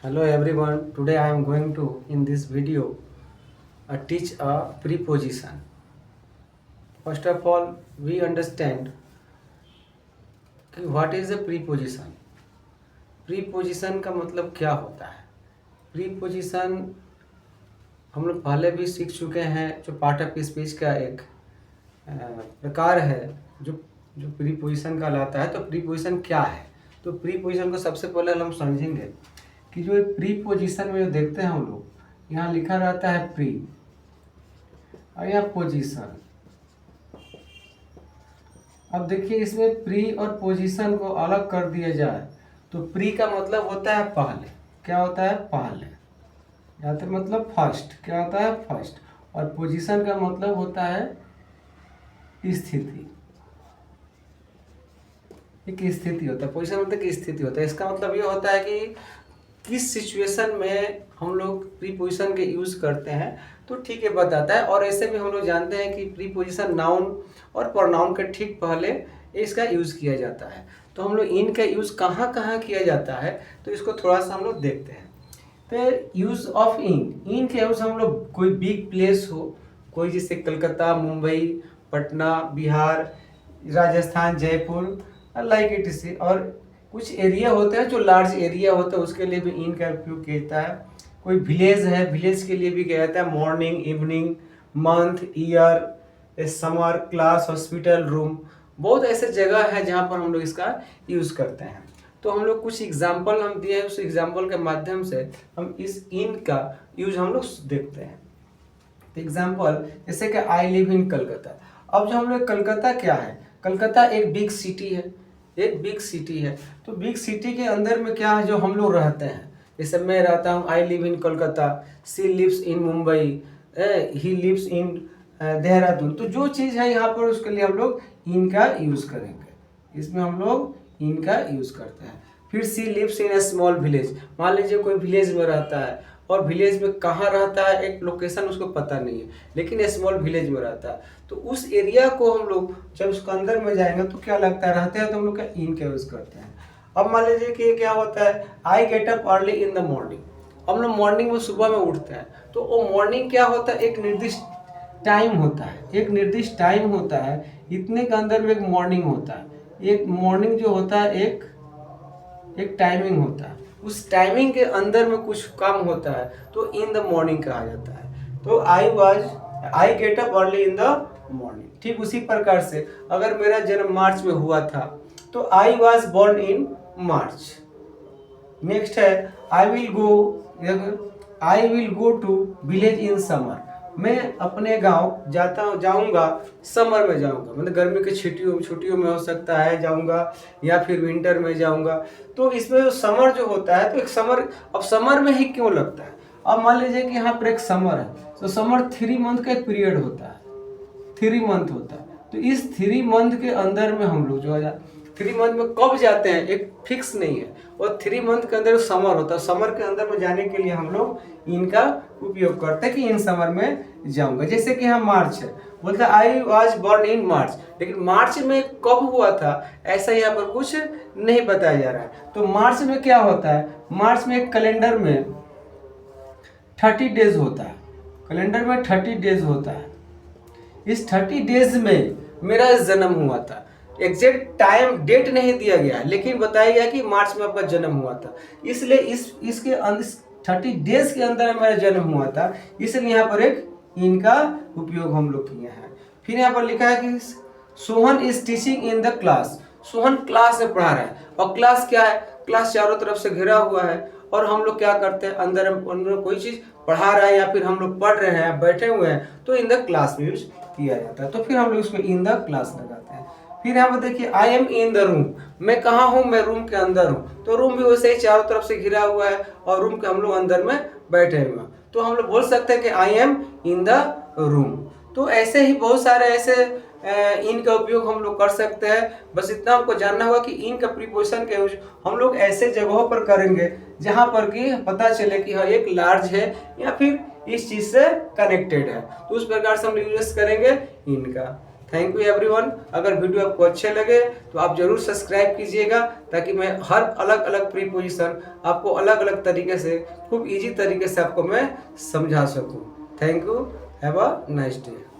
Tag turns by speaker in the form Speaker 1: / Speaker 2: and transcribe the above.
Speaker 1: Hello everyone. Today I am going to in this video teach a preposition. First of all, we understand कि what is a preposition. Preposition का मतलब क्या होता है. Preposition हम लोग पहले भी सीख चुके हैं. जो पार्ट ऑफ स्पीच का एक प्रकार है जो जो प्रीपोजिशन का लाता है. तो प्रीपोजिशन क्या है. तो प्रीपोजिशन को सबसे पहले हम समझेंगे कि जो प्रीपोजिशन में जो देखते हैं हम लोग, यहाँ लिखा रहता है प्री और यहाँ पोजीशन. अब देखिए इसमें प्री और पोजीशन को अलग कर दिया जाए तो प्री का मतलब होता है पहले. क्या होता है? पहले. या तो मतलब फर्स्ट. क्या होता है? फर्स्ट. और पोजीशन का मतलब होता है स्थिति. एक स्थिति होता है. पोजीशन मतलब कि स्थिति होता है. इसका मतलब ये होता है कि किस सिचुएशन में हम लोग प्रीपोजिशन के यूज़ करते हैं तो ठीक है बताता है. और ऐसे भी हम लोग जानते हैं कि प्रीपोजिशन नाउन और प्रोनाउन के ठीक पहले इसका यूज़ किया जाता है. तो हम लोग इन का यूज़ कहाँ कहाँ किया जाता है तो इसको थोड़ा सा हम लोग देखते हैं. तो यूज़ ऑफ इन के यूज़ हम लोग कोई बिग प्लेस हो, कोई जैसे कलकत्ता, मुंबई, पटना, बिहार, राजस्थान, जयपुर, लाइक इट से. और कुछ एरिया होते हैं जो लार्ज एरिया होता है उसके लिए भी इन का उपयोग किया जाता है. कोई विलेज है, विलेज के लिए भी किया जाता है. Morning, evening, month, year, summer, class, hospital, room. बहुत ऐसे जगह है जहाँ पर हम लोग इसका यूज़ करते हैं. तो हम लोग कुछ एग्जाम्पल हम दिए हैं, उस एग्जाम्पल के माध्यम से हम इस इन का यूज हम लोग देखते हैं. तो एग्जाम्पल जैसे कि आई लिव इन कलकत्ता. अब जो हम लोग कलकत्ता क्या है, कलकत्ता एक बिग सिटी है. एक बिग सिटी है. तो बिग सिटी के अंदर में क्या है जो हम लोग रहते हैं. जैसे मैं रहता हूँ, I live in Kolkata, she lives in Mumbai, he lives in Dehradun. तो जो चीज़ है यहाँ पर उसके लिए हम लोग इन का यूज़ करेंगे. इसमें हम लोग इन का यूज़ करते हैं. फिर she lives in a small village. मान लीजिए कोई विलेज में रहता है और विलेज में कहाँ रहता है एक लोकेशन उसको पता नहीं है, लेकिन स्मॉल विलेज में रहता है. तो उस एरिया को हम लोग जब उसके अंदर में जाएंगे तो क्या लगता है, रहते हैं तो हम लोग क्या इन का यूज़ करते हैं. अब मान लीजिए कि क्या होता है, I get up early in the morning. हम लोग मॉर्निंग में सुबह में उठते हैं. तो वो मॉर्निंग क्या होता है, एक निर्दिष्ट टाइम होता है. एक निर्दिष्ट टाइम होता है, इतने के अंदर में एक मॉर्निंग होता है. एक मॉर्निंग जो होता है एक टाइमिंग होता है. उस टाइमिंग के अंदर में कुछ काम होता है तो इन द मॉर्निंग कहा जाता है. तो I get up early in the morning. ठीक उसी प्रकार से अगर मेरा जन्म मार्च में हुआ था तो I was born in March. Next है I will go to village in summer. मैं अपने गांव जाऊंगा समर में जाऊंगा. मतलब गर्मी के छुट्टियों में हो सकता है जाऊंगा या फिर विंटर में जाऊंगा. तो इसमें जो समर जो होता है तो एक समर, अब समर में ही क्यों लगता है. अब मान लीजिए कि यहाँ पर एक समर है तो समर 3 मंथ का एक पीरियड होता है. 3 मंथ होता है. तो इस 3 मंथ के अंदर में हम लोग जो है 3 मंथ में कब जाते हैं एक फिक्स नहीं है. और 3 मंथ के अंदर समर होता है. समर के अंदर में जाने के लिए हम लोग इनका उपयोग करते हैं कि इन समर में जाऊंगा. जैसे कि यहाँ मार्च है, बोलता है आई वॉज बोर्न इन मार्च. लेकिन मार्च में कब हुआ था ऐसा यहाँ पर कुछ नहीं बताया जा रहा है. तो मार्च में क्या होता है, मार्च में एक कैलेंडर में 30 डेज होता है. कैलेंडर में 30 डेज होता है. इस 30 डेज में मेरा जन्म हुआ था. एग्जैक्ट टाइम डेट नहीं दिया गया लेकिन बताया गया कि मार्च में आपका जन्म हुआ था. इसलिए इसके 30 डेज के अंदर मेरा जन्म हुआ था. इसलिए यहाँ पर एक इनका उपयोग हम लोग किए हैं. फिर यहाँ पर लिखा है कि Sohan is teaching in the class. Sohan class में पढ़ा रहा है. और क्लास क्या है, क्लास चारों तरफ से घिरा हुआ है और हम लोग क्या करते हैं अंदर कोई चीज पढ़ा रहा है या फिर हम लोग पढ़ रहे हैं बैठे हुए हैं तो इन द क्लास में यूज किया जाता है. तो फिर हम लोग इसको इन द क्लास लगाते हैं. फिर यहाँ पर देखिए I am in the room. मैं कहाँ हूँ, मैं रूम के अंदर हूँ. तो रूम भी वैसे ही चारों तरफ से घिरा हुआ है और रूम के हम लोग अंदर में बैठे हुए हैं. तो हम लोग बोल सकते हैं कि I am in the room. तो ऐसे ही बहुत सारे ऐसे इन का उपयोग हम लोग कर सकते हैं. बस इतना हमको जानना होगा कि इन का प्रीपोजिशन का यूज हम लोग ऐसे जगहों पर करेंगे जहाँ पर कि पता चले कि हाँ एक लार्ज है या फिर इस चीज़ से कनेक्टेड है. तो उस प्रकार से हम यूज करेंगे इनका. Thank you everyone. अगर वीडियो आपको अच्छे लगे तो आप जरूर सब्सक्राइब कीजिएगा, ताकि मैं हर अलग अलग प्रीपोजिशन आपको अलग अलग तरीके से खूब इजी तरीके से आपको मैं समझा सकूं। Thank you, have a nice day.